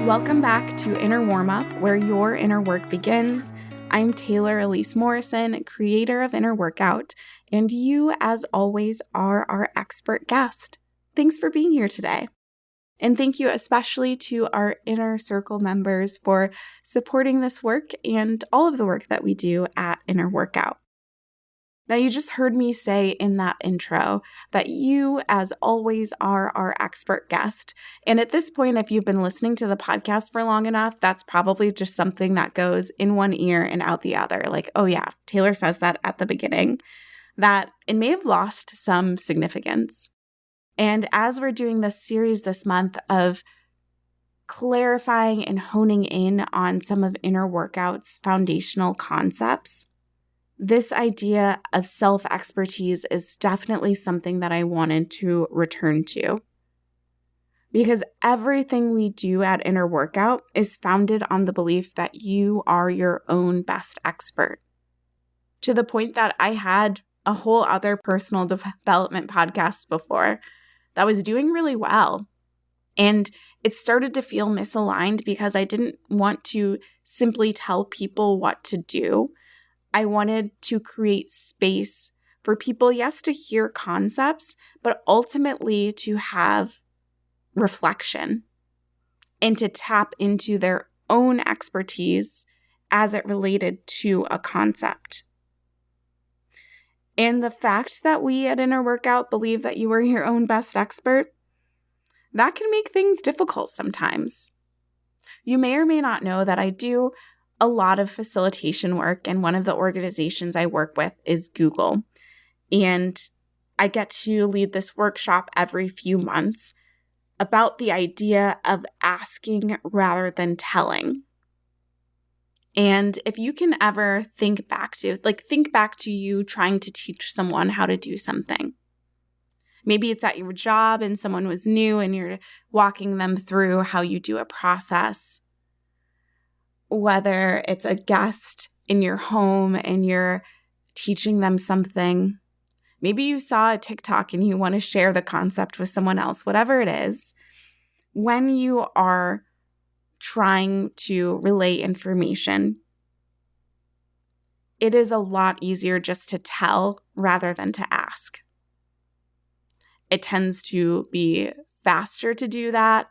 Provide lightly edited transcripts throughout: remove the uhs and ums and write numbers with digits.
Welcome back to Inner Warmup, where your inner work begins. I'm Taylor Elise Morrison, creator of Inner Workout, and you, as always, are our expert guest. Thanks for being here today. And thank you especially to our Inner Circle members for supporting this work and all of the work that we do at Inner Workout. Now, you just heard me say in that intro that you, as always, are our expert guest. And at this point, if you've been listening to the podcast for long enough, that's probably just something that goes in one ear and out the other. Like, oh yeah, Taylor says that at the beginning, that it may have lost some significance. And as we're doing this series this month of clarifying and honing in on some of Inner Workout's foundational concepts, this idea of self-expertise is definitely something that I wanted to return to. Because everything we do at Inner Workout is founded on the belief that you are your own best expert. To the point that I had a whole other personal development podcast before that was doing really well. And it started to feel misaligned because I didn't want to simply tell people what to do. I wanted to create space for people, yes, to hear concepts, but ultimately to have reflection and to tap into their own expertise as it related to a concept. And the fact that we at Inner Workout believe that you are your own best expert, that can make things difficult sometimes. You may or may not know that I do a lot of facilitation work, and one of the organizations I work with is Google. And I get to lead this workshop every few months about the idea of asking rather than telling. And if you can ever think back to you trying to teach someone how to do something. Maybe it's at your job and someone was new and you're walking them through how you do a process. Whether it's a guest in your home and you're teaching them something. Maybe you saw a TikTok and you want to share the concept with someone else, whatever it is. When you are trying to relay information, it is a lot easier just to tell rather than to ask. It tends to be faster to do that.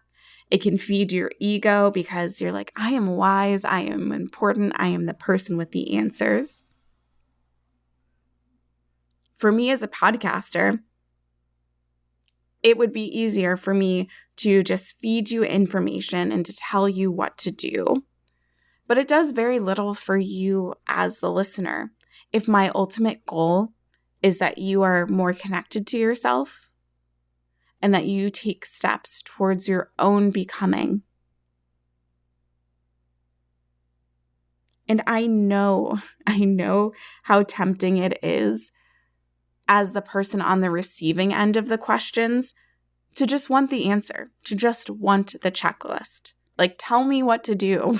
It can feed your ego because you're like, I am wise, I am important, I am the person with the answers. For me as a podcaster, it would be easier for me to just feed you information and to tell you what to do. But it does very little for you as the listener if my ultimate goal is that you are more connected to yourself and that you take steps towards your own becoming. And I know how tempting it is as the person on the receiving end of the questions to just want the answer, to just want the checklist. Like, tell me what to do.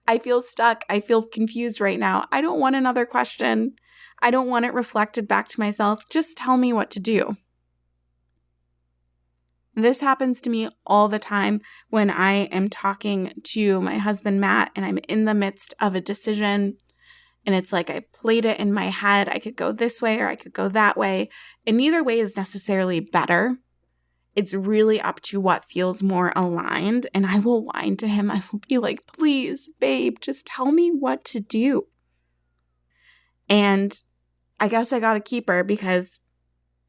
I feel stuck. I feel confused right now. I don't want another question. I don't want it reflected back to myself. Just tell me what to do. This happens to me all the time when I am talking to my husband, Matt, and I'm in the midst of a decision. And it's like I've played it in my head. I could go this way or I could go that way. And neither way is necessarily better. It's really up to what feels more aligned. And I will whine to him. I will be like, please, babe, just tell me what to do. And I guess I got a keeper because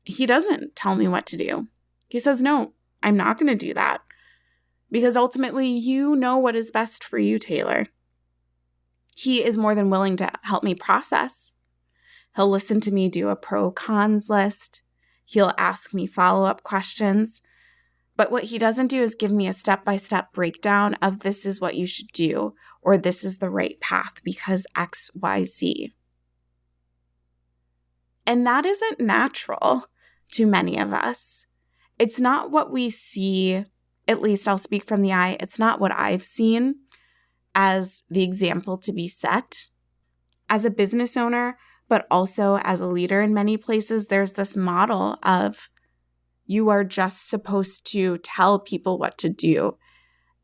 he doesn't tell me what to do. He says, no, I'm not going to do that. Because ultimately, you know what is best for you, Taylor. He is more than willing to help me process. He'll listen to me do a pro-cons list. He'll ask me follow-up questions. But what he doesn't do is give me a step-by-step breakdown of this is what you should do, or this is the right path because X, Y, Z. And that isn't natural to many of us. It's not what we see, at least I'll speak from the eye, it's not what I've seen as the example to be set. As a business owner, but also as a leader in many places, there's this model of you are just supposed to tell people what to do.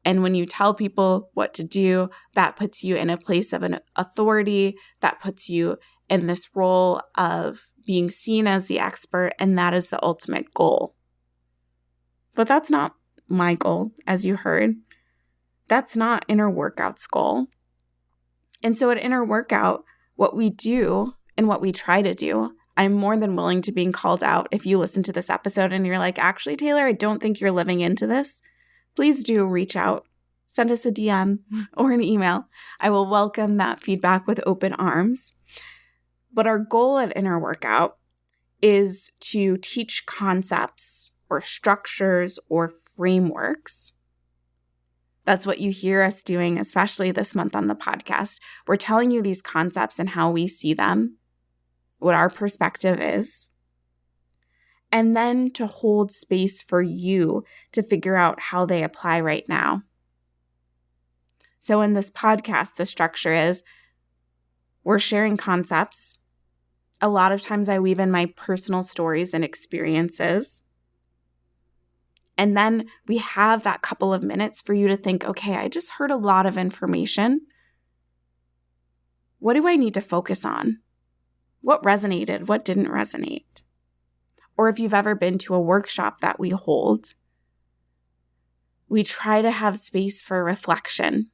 And when you tell people what to do, that puts you in a place of an authority, that puts you in this role of being seen as the expert, and that is the ultimate goal. But that's not my goal, as you heard. That's not Inner Workout's goal. And so at Inner Workout, what we do and what we try to do, I'm more than willing to being called out. If you listen to this episode and you're like, actually, Taylor, I don't think you're living into this, please do reach out. Send us a DM or an email. I will welcome that feedback with open arms. But our goal at Inner Workout is to teach concepts or structures or frameworks. That's what you hear us doing, especially this month on the podcast. We're telling you these concepts and how we see them, what our perspective is, and then to hold space for you to figure out how they apply right now. So in this podcast, the structure is we're sharing concepts. A lot of times I weave in my personal stories and experiences. And then we have that couple of minutes for you to think, okay, I just heard a lot of information. What do I need to focus on? What resonated? What didn't resonate? Or if you've ever been to a workshop that we hold, we try to have space for reflection.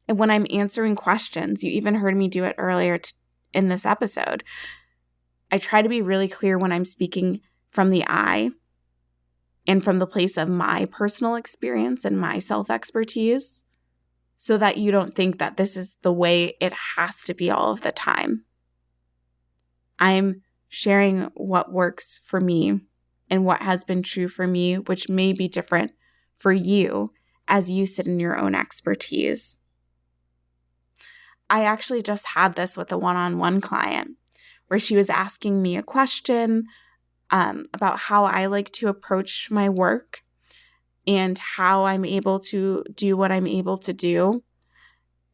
And when I'm answering questions, you even heard me do it earlier in this episode, I try to be really clear when I'm speaking from the I and from the place of my personal experience and my self-expertise, so that you don't think that this is the way it has to be all of the time. I'm sharing what works for me and what has been true for me, which may be different for you as you sit in your own expertise. I actually just had this with a one-on-one client where she was asking me a question about how I like to approach my work and how I'm able to do what I'm able to do.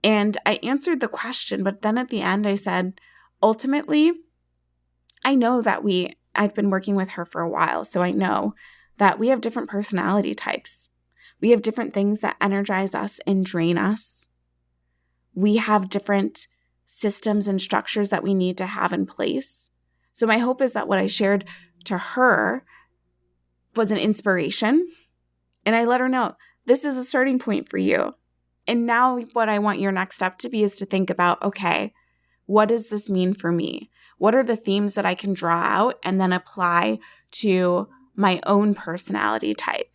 And I answered the question, but then at the end I said, ultimately, I know that I've been working with her for a while, so I know that we have different personality types. We have different things that energize us and drain us. We have different systems and structures that we need to have in place. So my hope is that what I shared to her was an inspiration. And I let her know, this is a starting point for you. And now what I want your next step to be is to think about, okay, what does this mean for me? What are the themes that I can draw out and then apply to my own personality type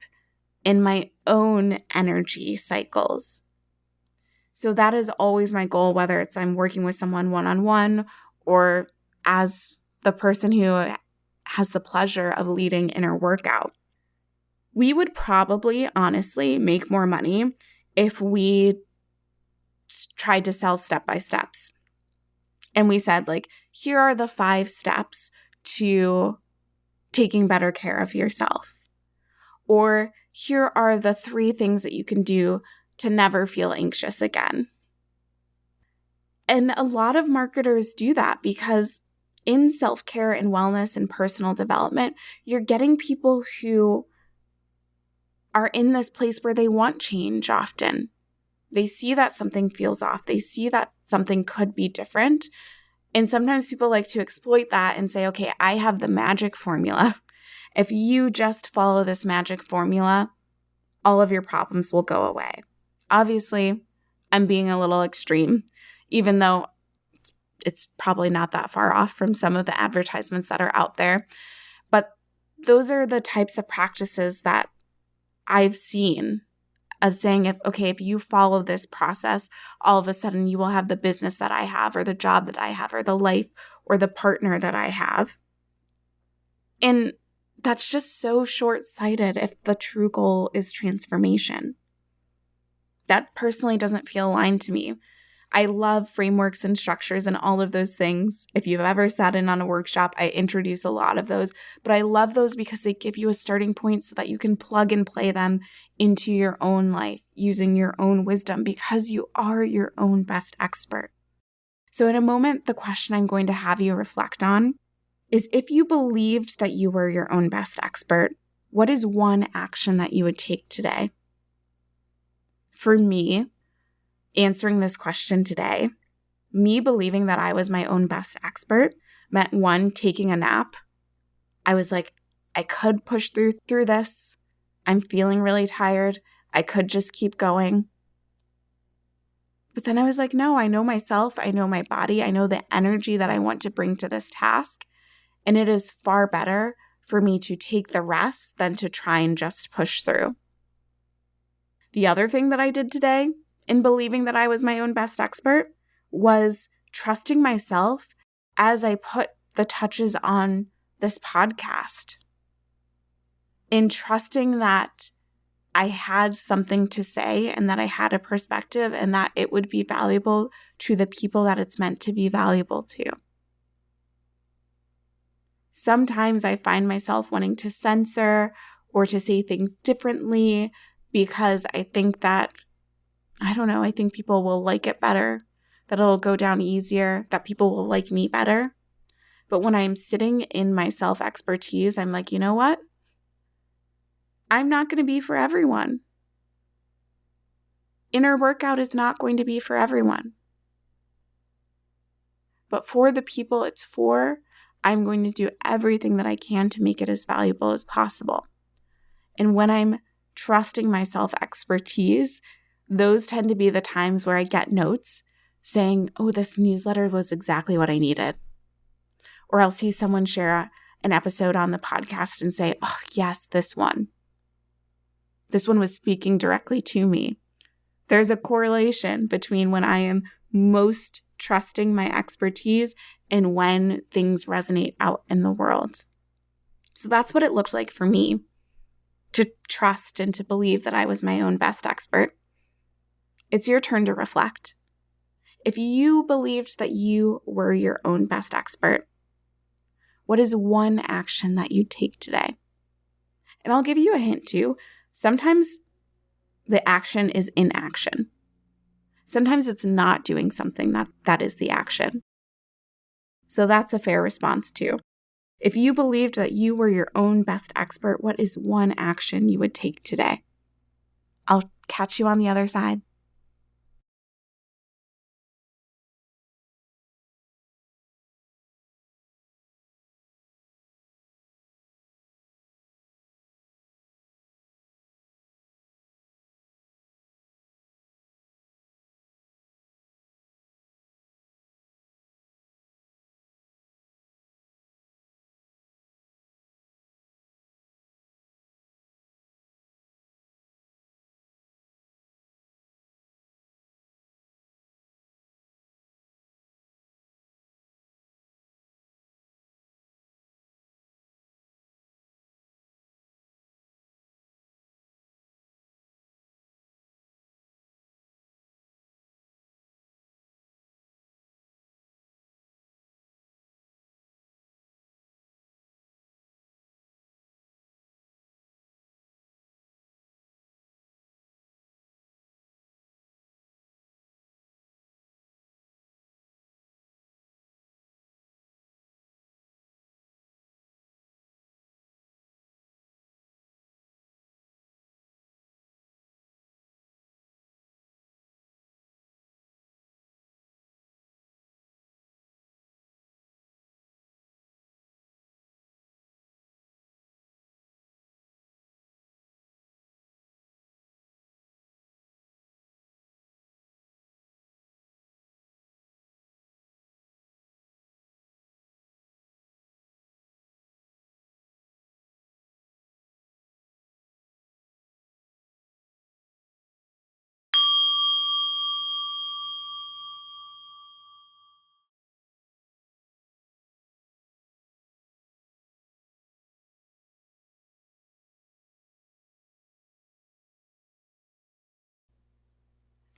and my own energy cycles? So that is always my goal, whether it's I'm working with someone one-on-one or as the person who has the pleasure of leading Inner Workout. We would probably, honestly, make more money if we tried to sell step-by-steps. And we said, like, here are the 5 steps to taking better care of yourself. Or here are the 3 things that you can do to never feel anxious again. And a lot of marketers do that because in self-care and wellness and personal development, you're getting people who are in this place where they want change often. They see that something feels off. They see that something could be different. And sometimes people like to exploit that and say, okay, I have the magic formula. If you just follow this magic formula, all of your problems will go away. Obviously, I'm being a little extreme, even though it's probably not that far off from some of the advertisements that are out there. But those are the types of practices that I've seen of saying, if you follow this process, all of a sudden you will have the business that I have or the job that I have or the life or the partner that I have. And that's just so short-sighted if the true goal is transformation. That personally doesn't feel aligned to me. I love frameworks and structures and all of those things. If you've ever sat in on a workshop, I introduce a lot of those. But I love those because they give you a starting point so that you can plug and play them into your own life using your own wisdom because you are your own best expert. So in a moment, the question I'm going to have you reflect on is, if you believed that you were your own best expert, what is one action that you would take today? For me, answering this question today, me believing that I was my own best expert meant, one, taking a nap. I was like, I could push through this. I'm feeling really tired. I could just keep going. But then I was like, no, I know myself. I know my body. I know the energy that I want to bring to this task. And it is far better for me to take the rest than to try and just push through. The other thing that I did today in believing that I was my own best expert was trusting myself as I put the touches on this podcast. In trusting that I had something to say and that I had a perspective and that it would be valuable to the people that it's meant to be valuable to. Sometimes I find myself wanting to censor or to say things differently because I think that, I think people will like it better, that it'll go down easier, that people will like me better. But when I'm sitting in my self-expertise, I'm like, you know what? I'm not going to be for everyone. Inner workout is not going to be for everyone. But for the people it's for, I'm going to do everything that I can to make it as valuable as possible. And when I'm trusting my self-expertise, those tend to be the times where I get notes saying, oh, this newsletter was exactly what I needed. Or I'll see someone share an episode on the podcast and say, oh, yes, this one. This one was speaking directly to me. There's a correlation between when I am most trusting my expertise and when things resonate out in the world. So that's what it looked like for me to trust and to believe that I was my own best expert. It's your turn to reflect. If you believed that you were your own best expert, what is one action that you'd take today? And I'll give you a hint too. Sometimes the action is inaction. Sometimes it's not doing something that is the action. So that's a fair response too. If you believed that you were your own best expert, what is one action you would take today? I'll catch you on the other side.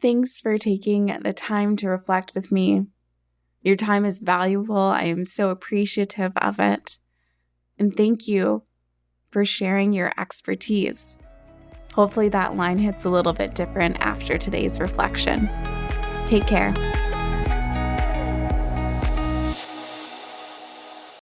Thanks for taking the time to reflect with me. Your time is valuable. I am so appreciative of it. And thank you for sharing your expertise. Hopefully that line hits a little bit different after today's reflection. Take care.